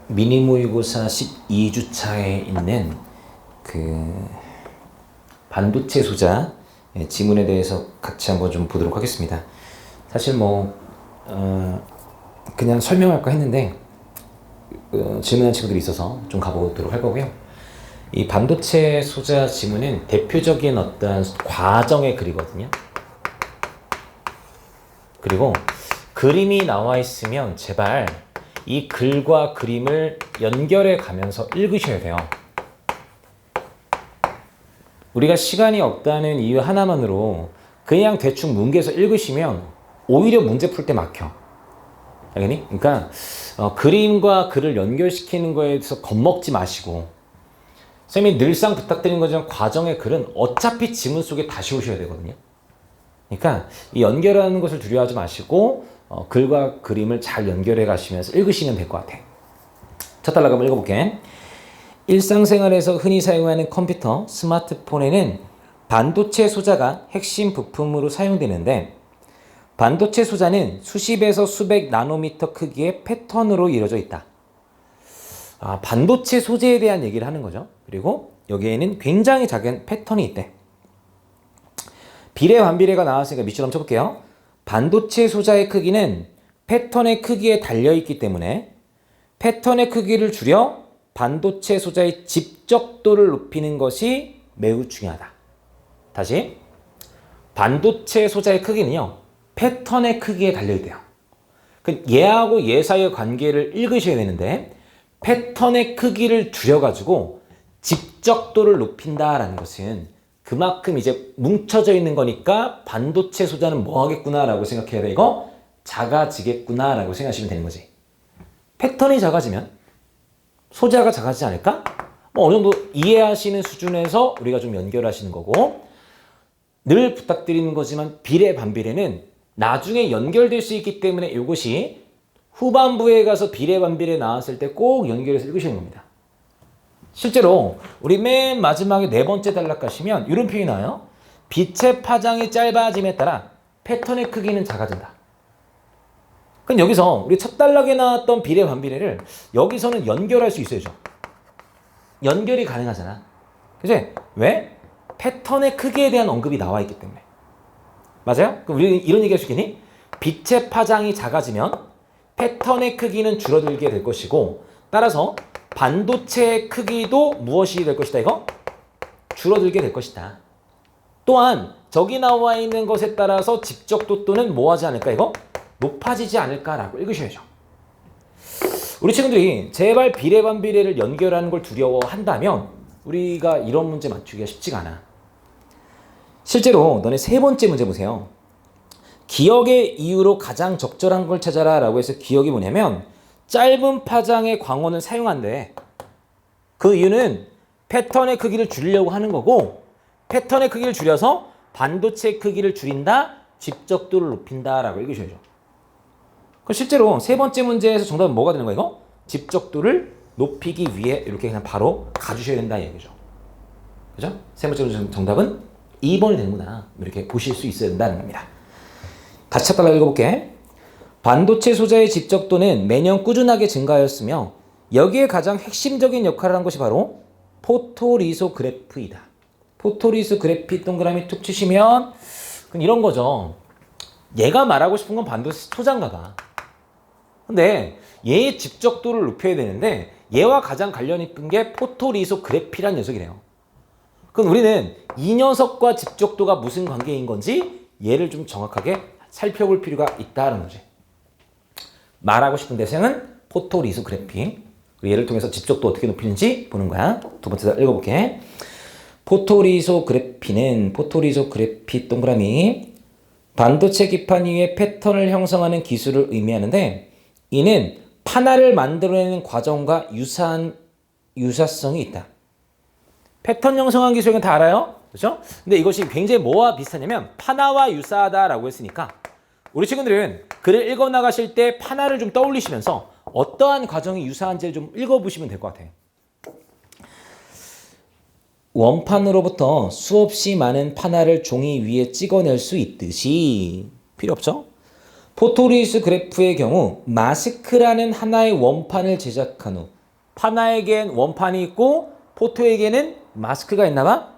미니 모의고사 12주차에 있는 그 반도체 소자 지문에 대해서 같이 한번 좀 보도록 하겠습니다. 사실 그냥 설명할까 했는데 질문한 친구들이 있어서 좀 가보도록 할 거고요. 이 반도체 소자 지문은 대표적인 어떤 과정의 글이거든요. 그리고 그림이 나와 있으면 제발 이 글과 그림을 연결해 가면서 읽으셔야 돼요. 우리가 시간이 없다는 이유 하나만으로 그냥 대충 뭉개서 읽으시면 오히려 문제 풀 때 막혀. 알겠니? 그러니까 그림과 글을 연결시키는 거에 대해서 겁먹지 마시고, 선생님이 늘상 부탁드리는 것처럼 과정의 글은 어차피 지문 속에 다시 오셔야 되거든요. 그러니까 이 연결하는 것을 두려워하지 마시고 글과 그림을 잘 연결해 가시면서 읽으시면 될 것 같아. 첫 단락 한번 읽어볼게. 일상생활에서 흔히 사용하는 컴퓨터, 스마트폰에는 반도체 소자가 핵심 부품으로 사용되는데, 반도체 소자는 수십에서 수백 나노미터 크기의 패턴으로 이루어져 있다. 반도체 소재에 대한 얘기를 하는 거죠. 그리고 여기에는 굉장히 작은 패턴이 있대. 비례 반비례가 나왔으니까 밑줄 한번 쳐볼게요. 반도체 소자의 크기는 패턴의 크기에 달려있기 때문에 패턴의 크기를 줄여 반도체 소자의 집적도를 높이는 것이 매우 중요하다. 다시, 반도체 소자의 크기는요, 패턴의 크기에 달려있대요. 얘하고 얘 사이의 관계를 읽으셔야 되는데, 패턴의 크기를 줄여가지고 집적도를 높인다라는 것은 그만큼 이제 뭉쳐져 있는 거니까 반도체 소자는 뭐 하겠구나라고 생각해야 돼. 이거 작아지겠구나라고 생각하시면 되는 거지. 패턴이 작아지면 소자가 작아지지 않을까? 어느 정도 이해하시는 수준에서 우리가 좀 연결하시는 거고, 늘 부탁드리는 거지만 비례 반비례는 나중에 연결될 수 있기 때문에 이것이 후반부에 가서 비례 반비례 나왔을 때 꼭 연결해서 읽으시는 겁니다. 실제로 우리 맨 마지막에 네 번째 단락 가시면 이런 표현이 나와요. 빛의 파장이 짧아짐에 따라 패턴의 크기는 작아진다. 그럼 여기서 우리 첫 단락에 나왔던 비례 반비례를 여기서는 연결할 수 있어야죠. 연결이 가능하잖아. 그치? 왜? 패턴의 크기에 대한 언급이 나와 있기 때문에. 맞아요? 그럼 우리 이런 얘기 할 수 있겠니? 빛의 파장이 작아지면 패턴의 크기는 줄어들게 될 것이고, 따라서 반도체의 크기도 무엇이 될 것이다, 이거? 줄어들게 될 것이다. 또한 저기 나와 있는 것에 따라서 집적도 또는 뭐 하지 않을까, 이거? 높아지지 않을까라고 읽으셔야죠. 우리 친구들이 제발 비례 반비례를 연결하는 걸 두려워한다면 우리가 이런 문제 맞추기가 쉽지가 않아. 실제로 너네 세 번째 문제 보세요. 기억의 이유로 가장 적절한 걸 찾아라 라고 해서 기억이 뭐냐면 짧은 파장의 광원을 사용한대. 그 이유는 패턴의 크기를 줄이려고 하는 거고, 패턴의 크기를 줄여서 반도체 크기를 줄인다, 집적도를 높인다 라고 읽으셔야죠. 그럼 실제로 세 번째 문제에서 정답은 뭐가 되는 거예요, 이거? 집적도를 높이기 위해 이렇게 그냥 바로 가주셔야 된다 이 얘기죠. 그죠? 세 번째 문제 정답은 2번이 되는구나. 이렇게 보실 수 있어야 된다는 겁니다. 다시 첫 단락 읽어볼게. 반도체 소자의 집적도는 매년 꾸준하게 증가하였으며 여기에 가장 핵심적인 역할을 한 것이 바로 포토리소그래피이다. 포토리소그래피 동그라미 툭 치시면 이런 거죠. 얘가 말하고 싶은 건 반도체 소자인가 봐. 근데 얘의 집적도를 높여야 되는데 얘와 가장 관련 있는 게 포토리소그래피란 녀석이래요. 그럼 우리는 이 녀석과 집적도가 무슨 관계인 건지 얘를 좀 정확하게 살펴볼 필요가 있다는 거지. 말하고 싶은 대상은 포토리소그래피. 얘를 통해서 집적도 어떻게 높이는지 보는 거야. 두 번째 읽어볼게. 포토리소그래피는 포토리소그래피 동그라미 반도체 기판 위에 패턴을 형성하는 기술을 의미하는데, 이는 판화를 만들어내는 과정과 유사성이 있다. 패턴 형성한 기술은 다 알아요? 그렇죠? 근데 이것이 굉장히 뭐와 비슷하냐면 판화와 유사하다라고 했으니까 우리 친구들은 글을 읽어 나가실 때 판화를 좀 떠올리시면서 어떠한 과정이 유사한지를 좀 읽어보시면 될 것 같아요. 원판으로부터 수없이 많은 판화를 종이 위에 찍어낼 수 있듯이, 필요 없죠? 포토리스그래프의 경우 마스크라는 하나의 원판을 제작한 후 파나에겐 원판이 있고 포토에게는 마스크가 있나봐?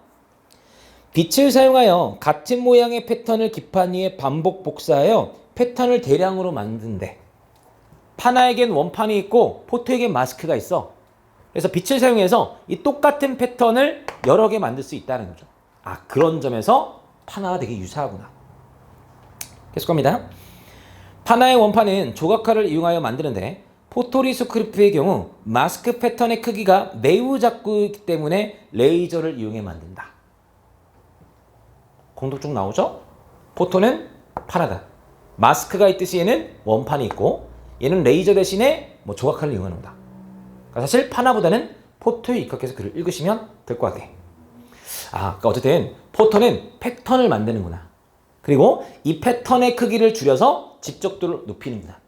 빛을 사용하여 같은 모양의 패턴을 기판 위에 반복 복사하여 패턴을 대량으로 만든대. 파나에겐 원판이 있고 포토에겐 마스크가 있어. 그래서 빛을 사용해서 이 똑같은 패턴을 여러 개 만들 수 있다는 거죠. 아, 그런 점에서 파나와 되게 유사하구나. 계속 갑니다. 파나의 원판은 조각칼을 이용하여 만드는데 포토리스크래프의 경우 마스크 패턴의 크기가 매우 작기 때문에 레이저를 이용해 만든다. 공통점 나오죠? 포토는 파나다. 마스크가 있듯이 얘는 원판이 있고 얘는 레이저 대신에 뭐 조각칼을 이용하는 거다. 그러니까 사실 파나보다는 포토에 입각해서 글을 읽으시면 될 것 같아. 그러니까 어쨌든 포토는 패턴을 만드는구나. 그리고 이 패턴의 크기를 줄여서 집적도를 높이는구나.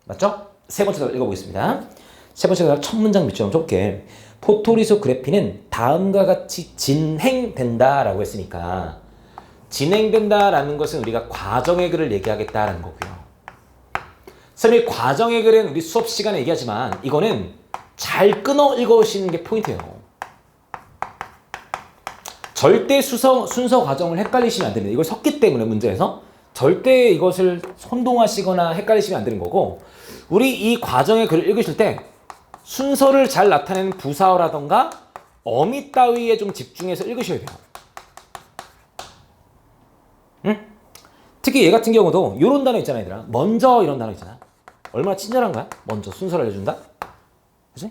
맞죠? 세 번째 답을 읽어보겠습니다. 세 번째 답 첫 문장 밑줄 한번 쳐볼게. 포토리소그래피는 다음과 같이 진행된다라고 했으니까 진행된다라는 것은 우리가 과정의 글을 얘기하겠다라는 거고요. 선생님이 과정의 글은 우리 수업 시간에 얘기하지만 이거는 잘 끊어 읽으시는 게 포인트예요. 절대 순서 과정을 헷갈리시면 안 됩니다. 이걸 섞기 때문에 문제에서 절대 이것을 혼동하시거나 헷갈리시면 안 되는 거고, 우리 이 과정의 글을 읽으실 때 순서를 잘 나타내는 부사어라던가 어미 따위에 좀 집중해서 읽으셔야 돼요. 응? 특히 얘 같은 경우도 이런 단어 있잖아, 얘들아. 먼저 이런 단어 있잖아. 얼마나 친절한 거야? 먼저 순서를 알려준다? 그치?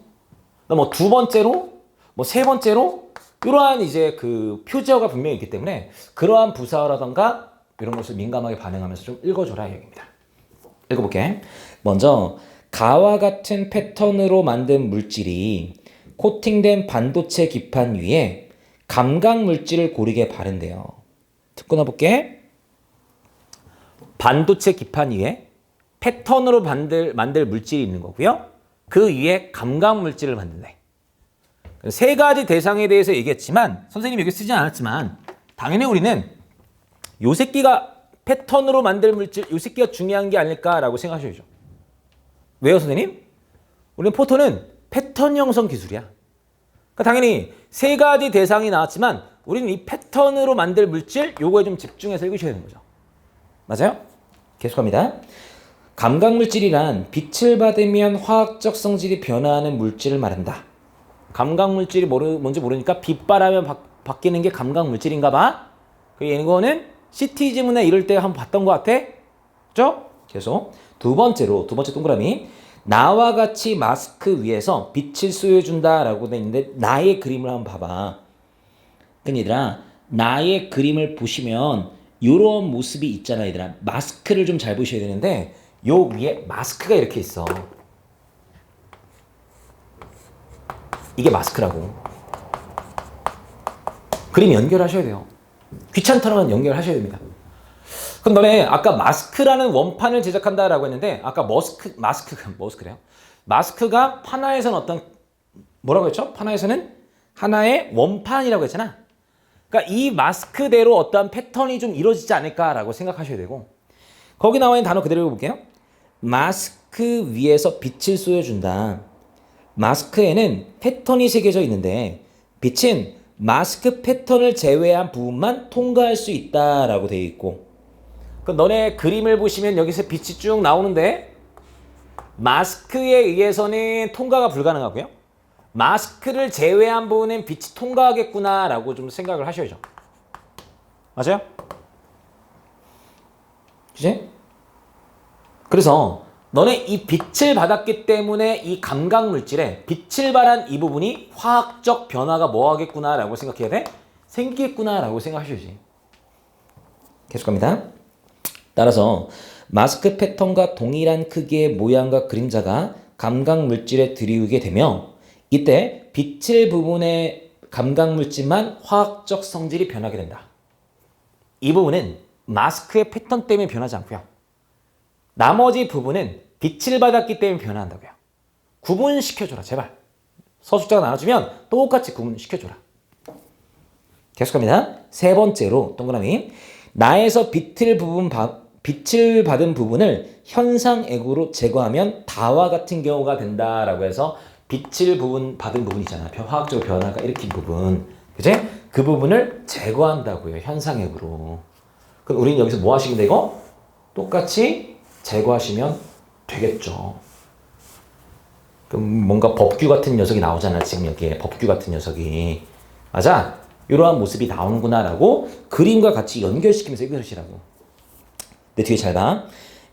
뭐 두 번째로, 뭐 세 번째로, 이러한 이제 그 표지어가 분명히 있기 때문에 그러한 부사어라던가 이런 것을 민감하게 반응하면서 좀 읽어줘라 이 얘기입니다. 읽어볼게. 먼저 가와 같은 패턴으로 만든 물질이 코팅된 반도체 기판 위에 감각 물질을 고르게 바른대요. 듣고 나볼게. 반도체 기판 위에 패턴으로 만들 물질이 있는 거고요. 그 위에 감각 물질을 만든대. 세 가지 대상에 대해서 얘기했지만 선생님이 여기 쓰진 않았지만 당연히 우리는 요 새끼가 패턴으로 만들 물질, 요 새끼가 중요한 게 아닐까라고 생각하셔야죠. 왜요, 선생님? 우리는 포토는 패턴 형성 기술이야. 그러니까 당연히 세 가지 대상이 나왔지만 우리는 이 패턴으로 만들 물질, 요거에 좀 집중해서 읽으셔야 되는 거죠. 맞아요? 계속합니다. 감각 물질이란 빛을 받으면 화학적 성질이 변화하는 물질을 말한다. 감각 물질이 뭔지 모르니까 빛바라면 바뀌는 게 감각 물질인가 봐. 이거는 CT 지문에 이럴 때 한번 봤던 것 같아. 그죠? 계속. 두 번째 동그라미. 나와 같이 마스크 위에서 빛을 쏘여준다 라고 돼 있는데 나의 그림을 한번 봐봐. 그러니까 얘들아, 나의 그림을 보시면 이런 모습이 있잖아, 얘들아. 마스크를 좀 잘 보셔야 되는데 요 위에 마스크가 이렇게 있어. 이게 마스크라고. 그림 연결하셔야 돼요. 귀찮다면 연결하셔야 됩니다. 그럼 너네 아까 마스크라는 원판을 제작한다라고 했는데 아까 머스크래요. 마스크가 파나에서는 어떤 뭐라고 했죠? 파나에서는 하나의 원판이라고 했잖아. 그러니까 이 마스크대로 어떠한 패턴이 좀 이루어지지 않을까라고 생각하셔야 되고, 거기 나와 있는 단어 그대로 읽어볼게요. 마스크 위에서 빛을 쏘여준다. 마스크에는 패턴이 새겨져 있는데 빛은 마스크 패턴을 제외한 부분만 통과할 수 있다라고 되어 있고, 그 너네 그림을 보시면 여기서 빛이 쭉 나오는데 마스크에 의해서는 통과가 불가능하고요. 마스크를 제외한 부분은 빛이 통과하겠구나라고 좀 생각을 하셔야죠. 맞아요? 그치? 그래서 너네 이 빛을 받았기 때문에 이 감각 물질에 빛을 발한 이 부분이 화학적 변화가 뭐 하겠구나라고 생각해야 돼? 생기겠구나라고 생각하셔야지. 계속 갑니다. 따라서 마스크 패턴과 동일한 크기의 모양과 그림자가 감각 물질에 들이우게 되며 이때 빛을 부분의 감각 물질만 화학적 성질이 변하게 된다. 이 부분은 마스크의 패턴 때문에 변하지 않고요. 나머지 부분은 빛을 받았기 때문에 변화한다고요. 구분시켜줘라, 제발. 서술자가 나눠주면 똑같이 구분시켜줘라. 계속합니다. 세 번째로 동그라미. 나에서 빛을 빛을 받은 부분을 현상액으로 제거하면 다와 같은 경우가 된다라고 해서 빛을 받은 부분이잖아. 화학적으로 변화가 일으킨 부분. 그지? 그 부분을 제거한다고요. 현상액으로. 그럼 우리는 여기서 뭐 하시면 돼, 이거? 똑같이 제거하시면 되겠죠. 그럼 뭔가 법규 같은 녀석이 나오잖아. 지금 여기에 법규 같은 녀석이. 맞아? 이러한 모습이 나오는구나라고 그림과 같이 연결시키면서 읽으시라고. 근데 뒤에 잘 봐.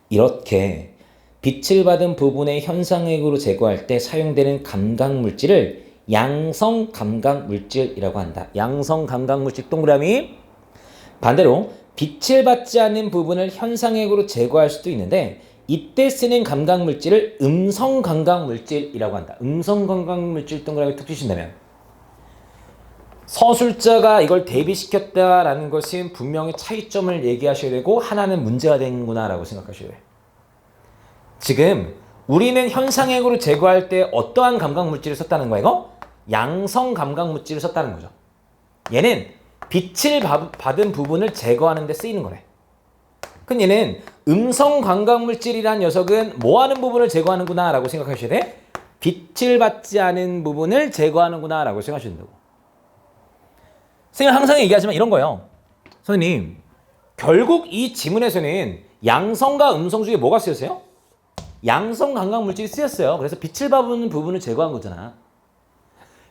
이렇게 빛을 받은 부분의 현상액으로 제거할 때 사용되는 감각물질을 양성 감각물질이라고 한다. 양성 감각물질 동그라미. 반대로 빛을 받지 않는 부분을 현상액으로 제거할 수도 있는데 이때 쓰는 감각물질을 음성 감각물질이라고 한다. 음성 감각물질 동그라미 툭 치신다면 서술자가 이걸 대비시켰다라는 것은 분명히 차이점을 얘기하셔야 되고 하나는 문제가 되는구나라고 생각하셔야 돼요. 지금 우리는 현상액으로 제거할 때 어떠한 감각물질을 썼다는 거야 이거? 양성 감각물질을 썼다는 거죠. 얘는 빛을 받은 부분을 제거하는 데 쓰이는 거래. 그럼 얘는 음성 감각물질이란 녀석은 뭐 하는 부분을 제거하는구나 라고 생각하셔야 돼? 빛을 받지 않은 부분을 제거하는구나 라고 생각하셔야 된다고. 선생님 항상 얘기하지만 이런 거예요. 선생님 결국 이 지문에서는 양성과 음성 중에 뭐가 쓰였어요? 양성 감각물질이 쓰였어요. 그래서 빛을 받는 부분을 제거한 거잖아.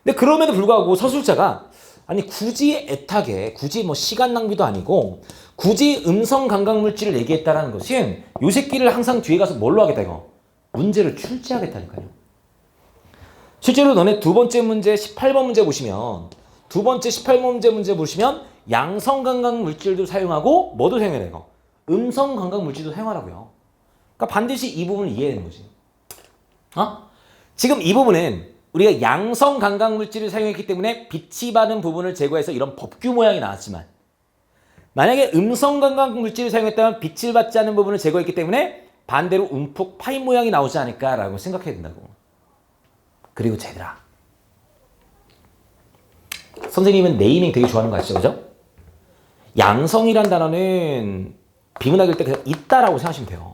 근데 그럼에도 불구하고 서술자가 아니 굳이 애타게 굳이 뭐 시간 낭비도 아니고 굳이 음성 감각물질을 얘기했다라는 것은 요 새끼를 항상 뒤에 가서 뭘로 하겠다 이거? 문제를 출제하겠다니까요. 실제로 너네 두 번째 문제 18번 문제 보시면 두 번째 18번 문제 보시면 양성 감각물질도 사용하고 뭐도 사용해야 돼 이거? 음성 감각물질도 사용하라고요. 그러니까 반드시 이 부분을 이해해야 되는 거지. 지금 이 부분은 우리가 양성 감각물질을 사용했기 때문에 빛이 받은 부분을 제거해서 이런 법규 모양이 나왔지만 만약에 음성 감각물질을 사용했다면 빛을 받지 않는 부분을 제거했기 때문에 반대로 움푹 파인 모양이 나오지 않을까라고 생각해야 된다고. 그리고 쟤들아. 선생님은 네이밍 되게 좋아하는 거 아시죠? 그죠? 양성이란 단어는 비문학일 때 그냥 있다라고 생각하시면 돼요.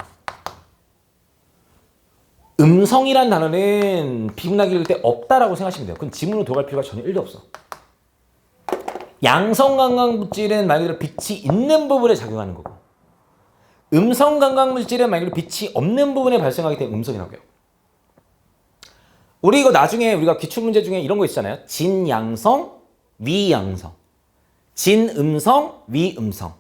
음성이란 단어는 비문학일 때 없다라고 생각하시면 돼요. 그럼 지문으로 들어갈 필요가 전혀 1도 없어. 양성 감각물질은 말 그대로 빛이 있는 부분에 작용하는 거고 음성 감각물질은 말 그대로 빛이 없는 부분에 발생하기 때문에 음성이라고 해요. 우리 이거 나중에 우리가 기출문제 중에 이런 거 있잖아요. 진양성, 위양성. 진음성, 위음성.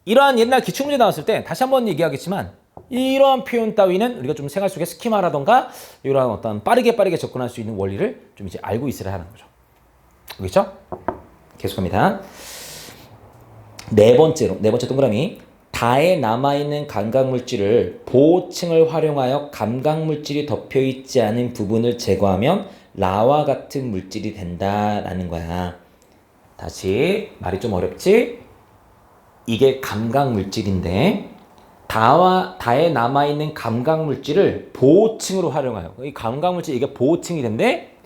이러한 옛날 기출문제 나왔을 때 다시 한번 얘기하겠지만 이러한 표현 따위는 우리가 좀 생활 속에 스키마라던가 이러한 어떤 빠르게 접근할 수 있는 원리를 좀 이제 알고 있어야 하는 거죠. 알겠죠? 계속합니다. 네 번째 동그라미. 다에 남아있는 감각물질을 보호층을 활용하여 감각물질이 덮여있지 않은 부분을 제거하면 라와 같은 물질이 된다라는 거야. 다시 말이 좀 어렵지? 이게 감각물질인데 다에 남아있는 감각물질을 보호층으로 활용하여 이 감각물질 이게 보호층이 된대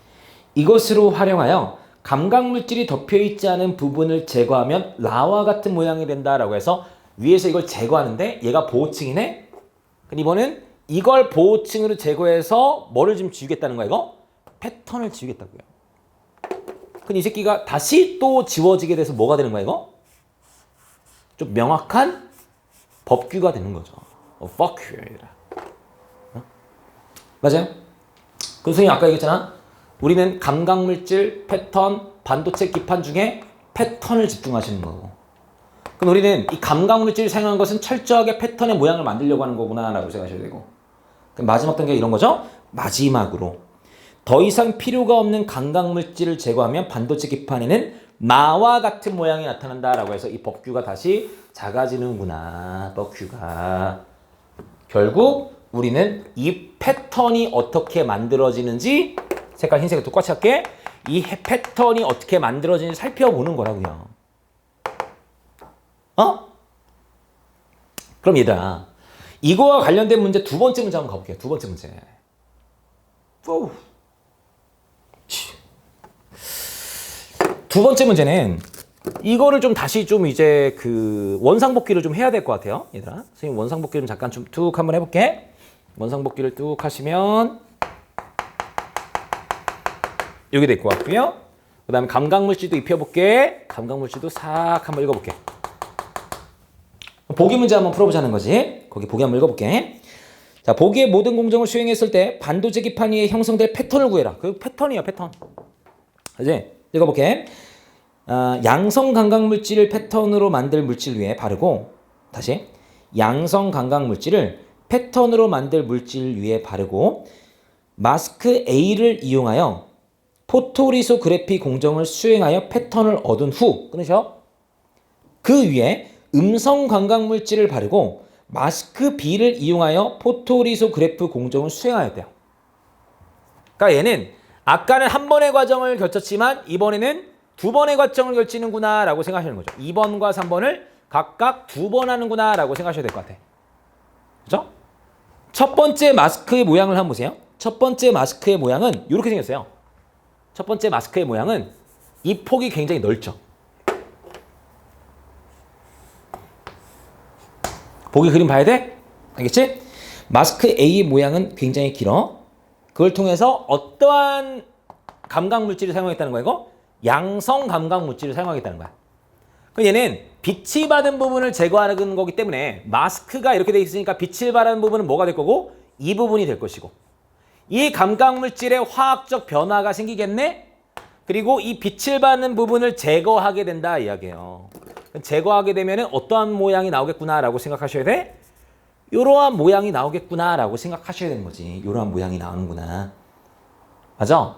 이것으로 활용하여 감각물질이 덮여있지 않은 부분을 제거하면 라와 같은 모양이 된다라고 해서 위에서 이걸 제거하는데 얘가 보호층이네? 그럼 이번엔 이걸 보호층으로 제거해서 뭐를 좀 지우겠다는 거야 이거? 패턴을 지우겠다고요. 그럼 이 새끼가 다시 또 지워지게 돼서 뭐가 되는 거야 이거? 좀 명확한 법규가 되는 거죠. fuck you. 맞아요? 그 선생님 아까 얘기했잖아. 우리는 감각물질, 패턴, 반도체 기판 중에 패턴을 집중하시는 거고. 그럼 우리는 이 감각물질을 사용한 것은 철저하게 패턴의 모양을 만들려고 하는 거구나 라고 생각하셔야 되고. 그럼 마지막 단계가 이런 거죠. 마지막으로 더 이상 필요가 없는 감각물질을 제거하면 반도체 기판에는 마와 같은 모양이 나타난다라고 해서 이 법규가 다시 작아지는구나. 법규가. 결국 우리는 이 패턴이 어떻게 만들어지는지 색깔 흰색을 똑같이 할게. 이 패턴이 어떻게 만들어지는지 살펴보는 거라고요. 그럼 얘들아 이거와 관련된 문제 두 번째 문제 한번 가볼게요. 두 번째 문제. 두 번째 문제는 이거를 좀 다시 좀 이제 그 원상복귀를 좀 해야 될 것 같아요. 얘들아. 선생님 원상복귀를 좀 잠깐 좀 툭 한번 해볼게. 원상복귀를 뚝 하시면 여기 될 것 같고요. 그 다음에 감각물질도 입혀볼게. 감각물질도 싹 한번 읽어볼게. 보기 문제 한번 풀어보자는 거지. 거기 보기 한번 읽어볼게. 자, 보기의 모든 공정을 수행했을 때 반도체 기판 위에 형성될 패턴을 구해라. 그 패턴이야, 패턴. 그지? 읽어볼게. 양성 감각물질을 패턴으로 만들 물질 위에 바르고, 다시. 양성 감각물질을 패턴으로 만들 물질 위에 바르고, 마스크 A를 이용하여 포토리소그래피 공정을 수행하여 패턴을 얻은 후, 끊으셔. 그 위에 음성 감각물질을 바르고 마스크 B를 이용하여 포토리소그래프 공정을 수행하였대요. 그러니까 얘는 아까는 한 번의 과정을 거쳤지만 이번에는 두 번의 과정을 거치는구나 라고 생각하시는 거죠. 2번과 3번을 각각 두 번 하는구나 라고 생각하셔야 될 것 같아. 그죠? 첫 번째 마스크의 모양을 한번 보세요. 첫 번째 마스크의 모양은 이렇게 생겼어요. 첫 번째 마스크의 모양은 이 폭이 굉장히 넓죠. 보기 그림 봐야 돼? 알겠지? 마스크 A의 모양은 굉장히 길어. 그걸 통해서 어떠한 감각물질을 사용하겠다는 거야, 이거? 양성 감각물질을 사용하겠다는 거야. 그럼 얘는 빛이 받은 부분을 제거하는 거기 때문에 마스크가 이렇게 돼 있으니까 빛을 받은 부분은 뭐가 될 거고? 이 부분이 될 것이고. 이 감각물질의 화학적 변화가 생기겠네? 그리고 이 빛을 받는 부분을 제거하게 된다 이야기예요. 제거하게 되면 어떠한 모양이 나오겠구나라고 생각하셔야 돼? 이러한 모양이 나오겠구나라고 생각하셔야 되는 거지. 이러한 모양이 나오는구나. 맞아?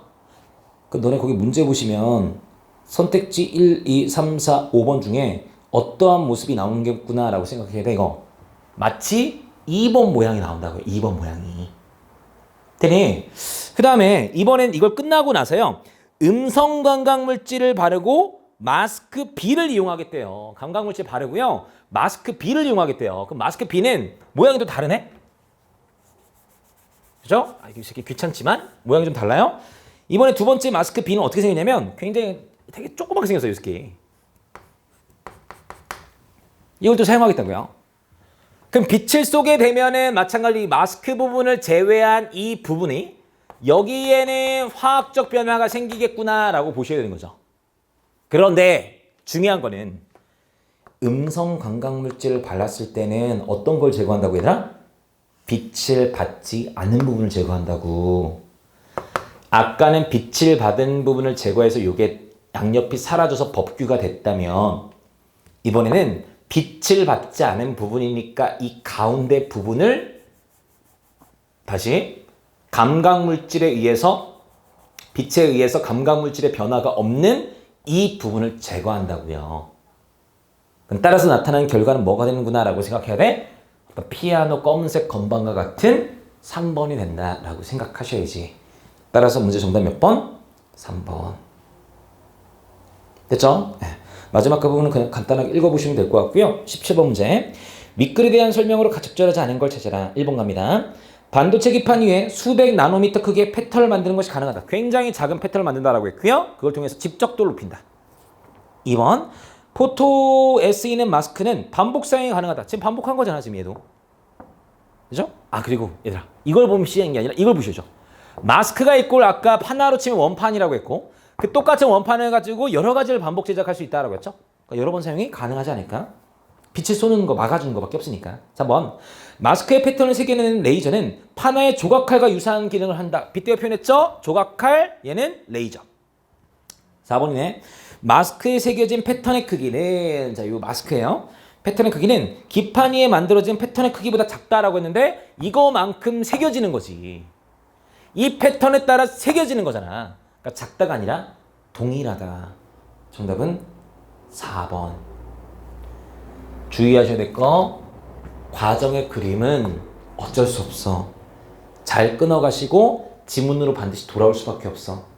그 너네 거기 문제 보시면 선택지 1, 2, 3, 4, 5번 중에 어떠한 모습이 나오겠구나라고 생각해야 돼, 이거. 마치 2번 모양이 나온다고요. 2번 모양이. 되니? 그 다음에 이번엔 이걸 끝나고 나서요. 음성 감각물질을 바르고 마스크 B를 이용하겠대요. 감각물질 바르고요. 마스크 B를 이용하겠대요. 그럼 마스크 B는 모양이 또 다르네? 그죠? 이 새끼 귀찮지만 모양이 좀 달라요? 이번에 두 번째 마스크 B는 어떻게 생겼냐면 굉장히 되게 조그맣게 생겼어요, 이 새끼. 이걸 또 사용하겠다고요. 그럼 빛을 쏘게 되면은 마찬가지 마스크 부분을 제외한 이 부분이 여기에는 화학적 변화가 생기겠구나라고 보셔야 되는 거죠. 그런데 중요한 거는 음성 감각물질을 발랐을 때는 어떤 걸 제거한다고 얘들아? 빛을 받지 않은 부분을 제거한다고. 아까는 빛을 받은 부분을 제거해서 이게 양옆이 사라져서 법규가 됐다면 이번에는 빛을 받지 않은 부분이니까 이 가운데 부분을 다시 감각물질에 의해서 빛에 의해서 감각물질의 변화가 없는 이 부분을 제거한다고요. 따라서 나타나는 결과는 뭐가 되는구나 라고 생각해야 돼? 피아노 검은색 건반과 같은 3번이 된다라고 생각하셔야지. 따라서 문제 정답 몇 번? 3번. 됐죠? 마지막 그 부분은 그냥 간단하게 읽어보시면 될 것 같고요. 17번 문제. 윗글에 대한 설명으로 적절하지 않은 걸 찾아라. 1번 갑니다. 반도체 기판 위에 수백 나노미터 크기의 패턴을 만드는 것이 가능하다. 굉장히 작은 패턴을 만든다라고 했고요. 그걸 통해서 집적도를 높인다. 2번. 포토에 쓰이는 마스크는 반복 사용이 가능하다. 지금 반복한 거잖아, 지금 얘도. 그죠? 그리고 얘들아, 이걸 보면 시행이 아니라 이걸 보셔죠. 마스크가 있고 아까 하나로 치면 원판이라고 했고 그 똑같은 원판을 가지고 여러 가지를 반복 제작할 수 있다라고 했죠. 그러니까 여러 번 사용이 가능하지 않을까? 빛을 쏘는 거 막아주는 거밖에 없으니까. 3번. 마스크의 패턴을 새겨내는 레이저는 판화의 조각칼과 유사한 기능을 한다. 빗대어 표현했죠? 조각칼, 얘는 레이저. 4번이네. 마스크에 새겨진 패턴의 크기는, 자, 이 마스크예요. 패턴의 크기는 기판 위에 만들어진 패턴의 크기보다 작다라고 했는데 이거만큼 새겨지는 거지. 이 패턴에 따라 새겨지는 거잖아. 그러니까 작다가 아니라 동일하다. 정답은 4번. 주의하셔야 될 거, 과정의 그림은 어쩔 수 없어. 잘 끊어가시고 지문으로 반드시 돌아올 수밖에 없어.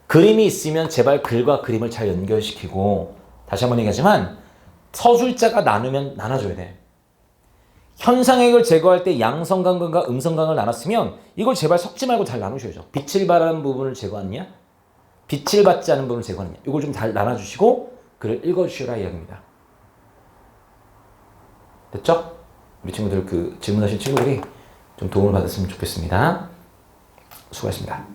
그림이 있으면 제발 글과 그림을 잘 연결시키고, 다시 한번 얘기하지만 서술자가 나누면 나눠줘야 돼. 현상액을 제거할 때 양성강과 음성강을 나눴으면 이걸 제발 섞지 말고 잘 나누셔야죠. 빛을 발하는 부분을 제거하느냐, 빛을 받지 않은 부분을 제거하느냐, 이걸 좀 잘 나눠주시고 글을 읽어주시라 이야기입니다. 됐죠? 우리 친구들 그 질문하신 친구들이 좀 도움을 받았으면 좋겠습니다. 수고하셨습니다.